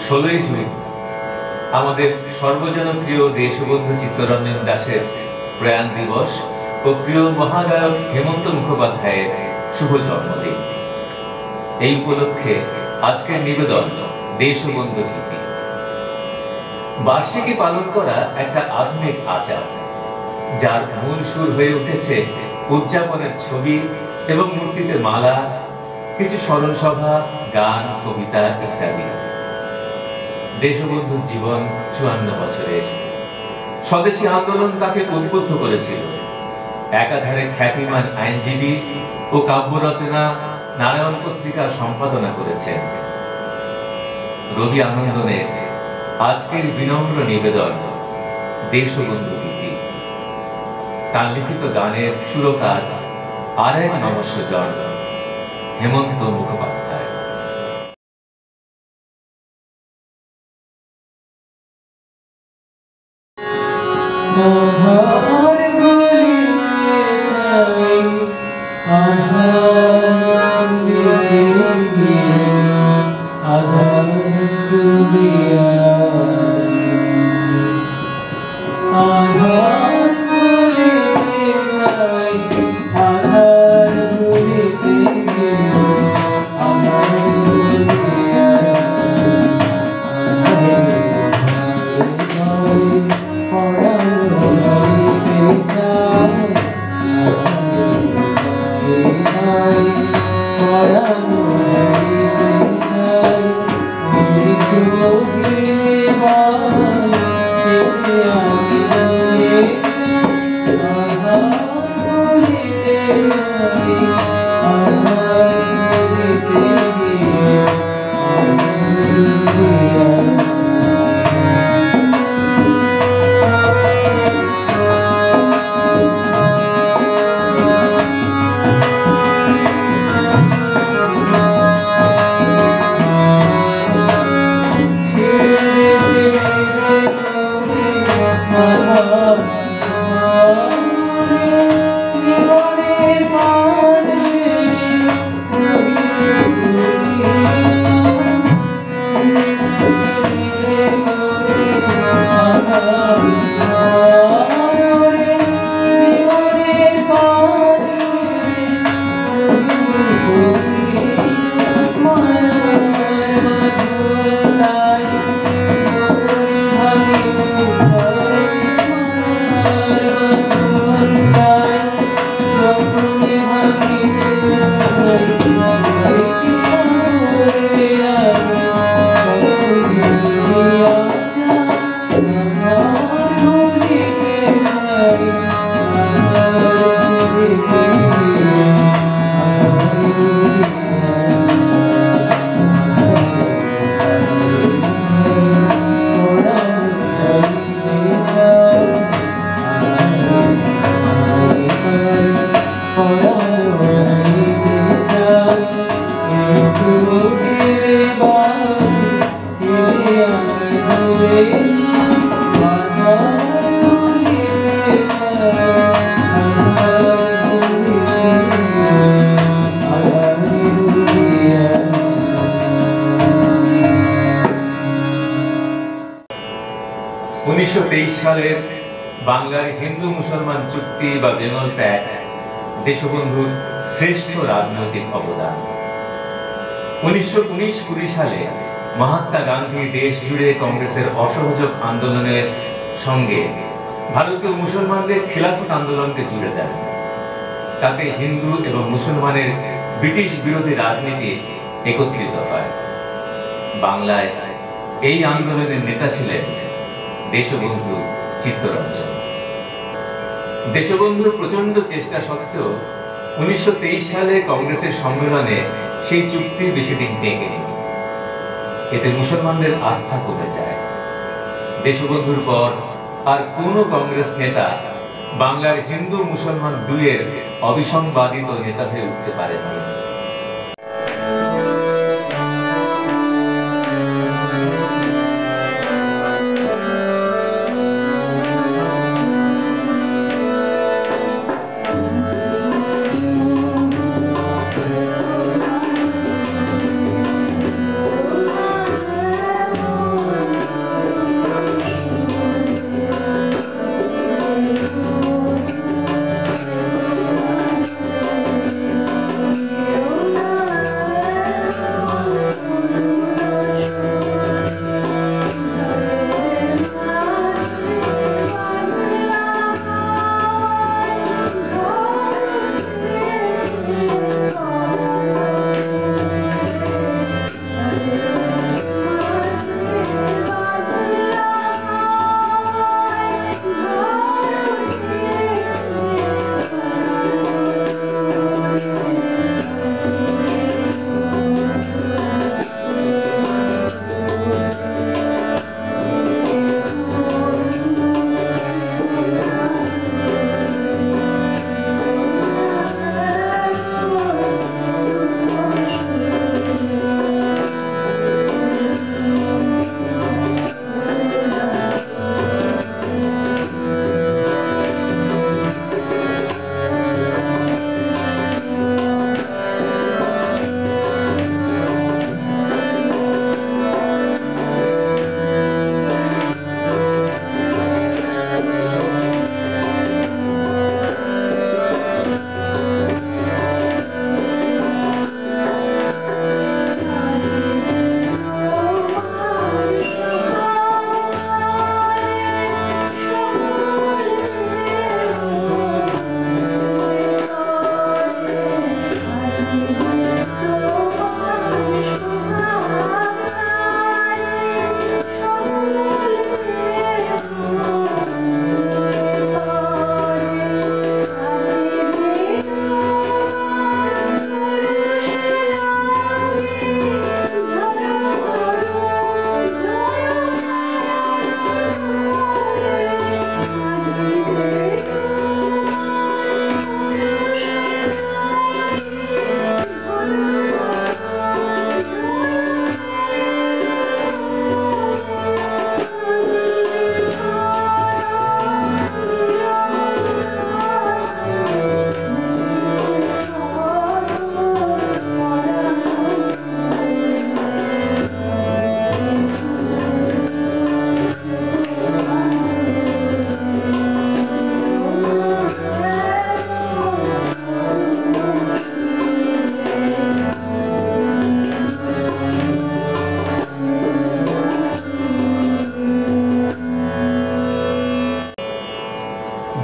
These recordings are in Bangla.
16ই জুন আমাদের সর্বজনপ্রিয় দেশবন্ধু চিত্তরঞ্জন দাশের প্রয়াণ দিবস ও প্রিয় মহাগায়ক হেমন্ত মুখোপাধ্যায়ের শুভ জন্মদিন। এই উপলক্ষে আজকের নিবেদন দেশবন্ধু গীতি। বার্ষিকী পালন করা একটা আধুনিক আচার, যার মূল সুর হয়ে উঠেছে উদযাপনের ছবি এবং মূর্তিতে মালা, কিছু স্মরণ সভা, গান, কবিতা ইত্যাদি। দেশবন্ধুর জীবন 54 বছরের। স্বদেশী আন্দোলন তাকে উদ্বুদ্ধ করেছিল। একাধারে খ্যাতিমান আইনজীবী ও কাব্য রচনা, নারায়ণ পত্রিকার সম্পাদনা করেছেন। রবি আনন্দনের আজকের বিনম্র নিবেদন দেশবন্ধু গীতি। তার লিখিত গানের সুরকার আর এক নমস্যজন হেমন্ত মুখোপাধ্যায়। সালের বাংলার হিন্দু মুসলমান চুক্তি বা বেঙ্গল প্যাক্ট দেশবন্ধুর শ্রেষ্ঠ রাজনৈতিক অবদান। 1919-20 সালে মহাত্মা গান্ধী দেশ জুড়ে কংগ্রেসের অসহযোগ আন্দোলনের সঙ্গে ভারতীয় মুসলমানদের খিলাফত আন্দোলনকে জুড়ে দেন। তাতে হিন্দু এবং মুসলমানের ব্রিটিশ বিরোধী রাজনীতি একত্রিত হয়। বাংলায় এই আন্দোলনের নেতা ছিলেন দেশবন্ধু চিত্তরঞ্জন। দেশবন্ধুর প্রচন্ড চেষ্টা সত্ত্বেও 1923 সালে কংগ্রেসের সম্মেলনে সেই চুক্তি বেশি দিন টেকেনি। এতে মুসলমানদের আস্থা কমে যায়। দেশবন্ধুর পর আর কোনো কংগ্রেস নেতা বাংলার হিন্দু মুসলমান দুইয়ের অবিসংবাদিত নেতা হয়ে উঠতে পারেননি।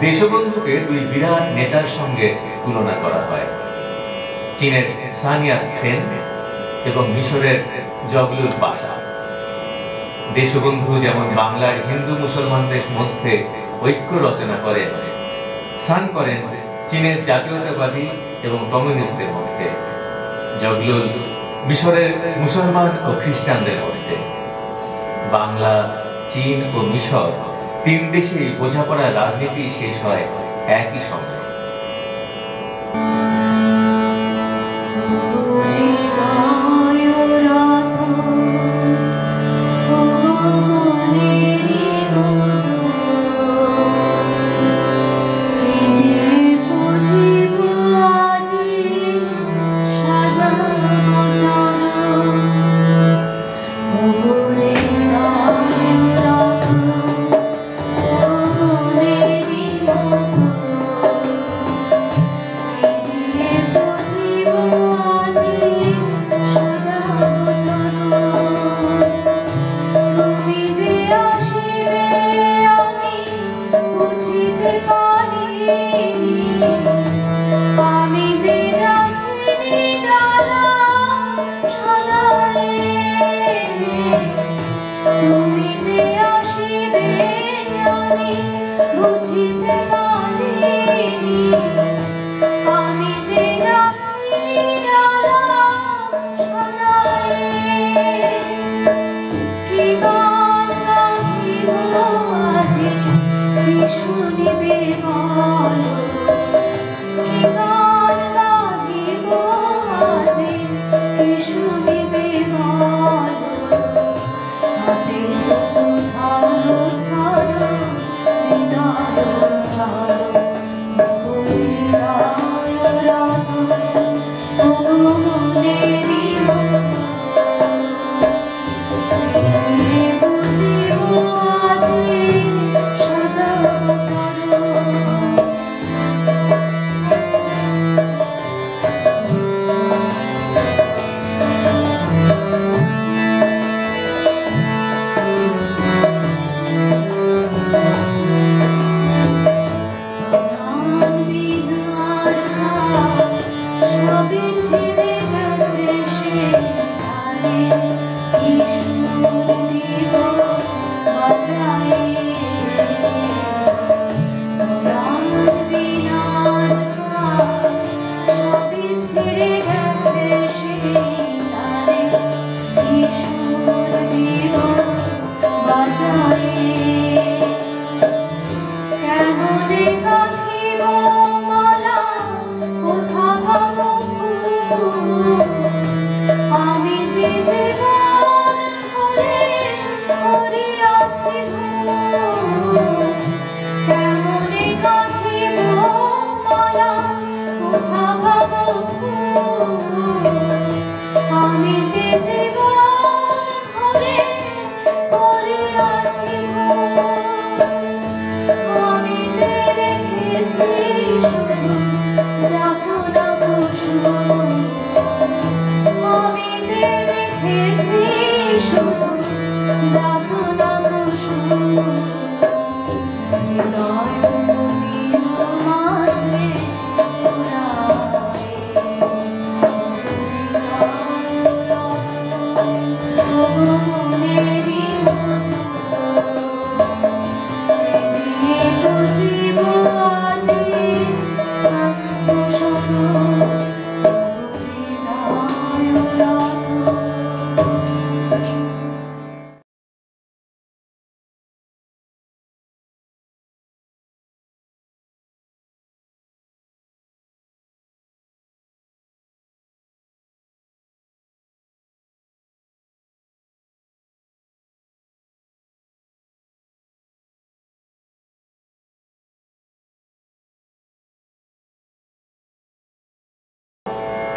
দেশবন্ধুকে দুই বিরাট নেতার সঙ্গে তুলনা করা হয়, চীনের সান ইয়াত সেন এবং মিশরের জগলুল পাশা। দেশবন্ধু যেমন বাংলার হিন্দু মুসলমানদের মধ্যে ঐক্য রচনা করেন, সান করেন চীনের জাতীয়তাবাদী এবং কমিউনিস্টদের মধ্যে, জগলুল মিশরের মুসলমান ও খ্রিস্টানদের মধ্যে। বাংলা, চীন ও মিশর তিন দেশেই বোঝাপড়া রাজনীতি শেষ হয় একই সঙ্গে।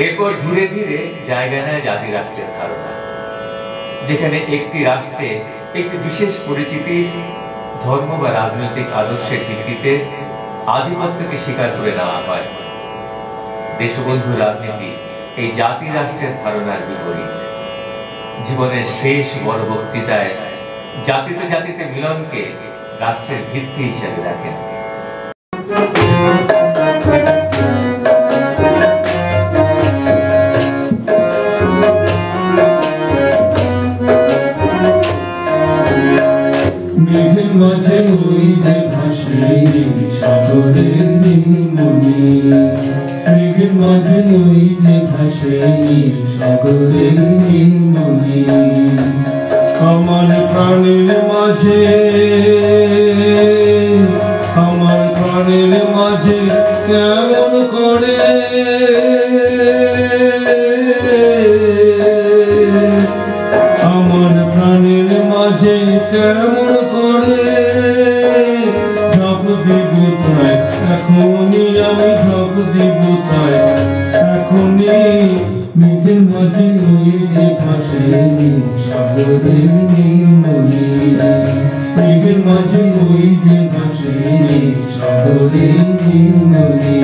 এরপর ধীরে ধীরে জায়গা নেয় জাতি রাষ্ট্রের ধারণা, যেখানে একটি রাষ্ট্রে একটি বিশেষ পরিচিতির, ধর্ম বা রাজনৈতিক আদর্শের ভিত্তিতে আধিপত্যকে স্বীকার করে নেওয়া হয়। দেশবন্ধু রাজনীতি এই জাতি রাষ্ট্রের ধারণার বিপরীত। জীবনের শেষ বড় বক্তৃতায় জাতিতে জাতিতে মিলনকে রাষ্ট্রের ভিত্তি হিসেবে রাখেন। মেঘের মাঝে ওই যে ভাসে সাগরের নীলমণি, মেঘের মাঝে ওই যে ভাসে সাগরের নীলমণি। আমার প্রাণের মাঝে, আমার প্রাণের মাঝে কেমন করে আমার প্রাণের মাঝে কেমন করে ঝপ দিব তাই এখনই, আমি ঝপ দিব তাই এখনই। মেঘের মাঝে ওই যে ভাসে সাগরের নীলমণি, মেঘের মাঝে ওই যে ভাসে সাগরের নীলমণি।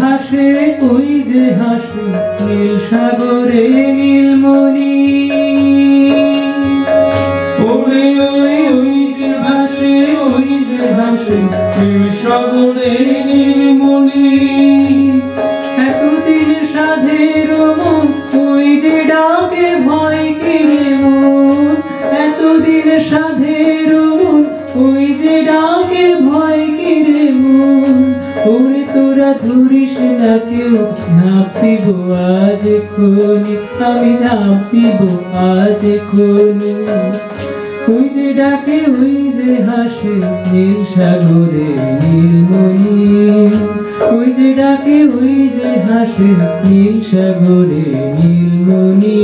ভাসে ওই যে হাসে নীল সাগরে নীলমণি, ওরে ওই ওই যে ভাসে ওই যে হাসে নীল সাগরে নীলমণি। এতদিন সাধের মন ওই যে ডাকে ভয় কিরে মন, এতদিন সাধের মন ওই যে ডাকে ভয় কিরে মন। ওরে তোরা ধরিস না কেউ, ঝাঁপ দিব আজ এখনি, আমি ঝাঁপ দিব আজ এখনি। ওই যে ডাকে ওই যে হাসে নীল সাগরে নীলমণি, ওই যে ডাকে ওই যে হাসে নীল সাগরে নীলমণি।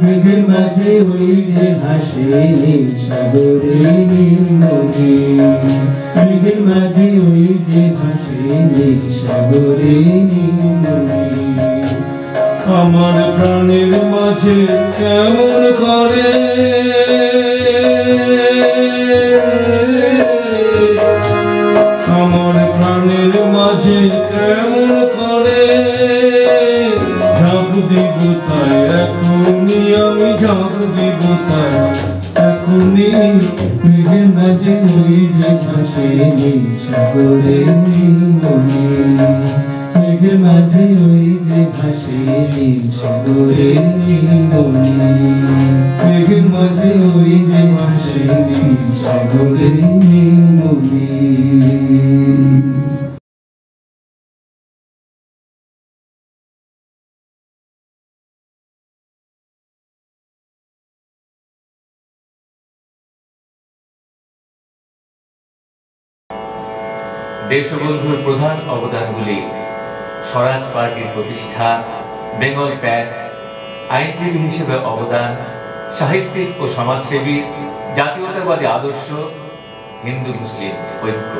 মেঘের মাঝে ওই যে ভাসে নীল সাগরে নীলমণি, মেঘের মাঝে ওই যে ভাসে নীল সাগরে নীলমণি। আমার প্রাণের মাঝে কেমন করে আমার প্রাণের মাঝে কেমন করে ঝাঁপ দিব তাই এখনই, আমি ঝাঁপ দিব তাই এখনই। মেঘের মাঝে ওই যে ভাসে নীল সাগরে নীলমণি, মেঘের মাঝে ওই যে ভাসে নীল সাগরে নীলমণি, মেঘের মাঝে ওই যে ভাসে নীল সাগরে নীলমণি। দেশবন্ধুর প্রধান অবদানগুলি: স্বরাজ পার্টির প্রতিষ্ঠা, বেঙ্গল প্যাক্ট, আইনজীবী হিসেবে অবদান, সাহিত্যিক ও সমাজসেবী, জাতীয়তাবাদী আদর্শ, হিন্দু মুসলিম ঐক্য।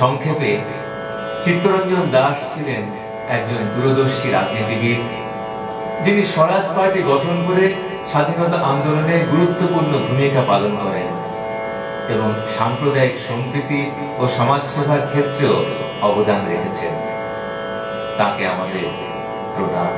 সংক্ষেপে, চিত্তরঞ্জন দাস ছিলেন একজন দূরদর্শী রাজনীতিবিদ, যিনি স্বরাজ পার্টি গঠন করে স্বাধীনতা আন্দোলনে গুরুত্বপূর্ণ ভূমিকা পালন করেন এবং সাম্প্রদায়িক সম্প্রীতি ও সমাজসেবার ক্ষেত্রেও অবদান রেখেছেন। তাকে আমাদের প্রণাম।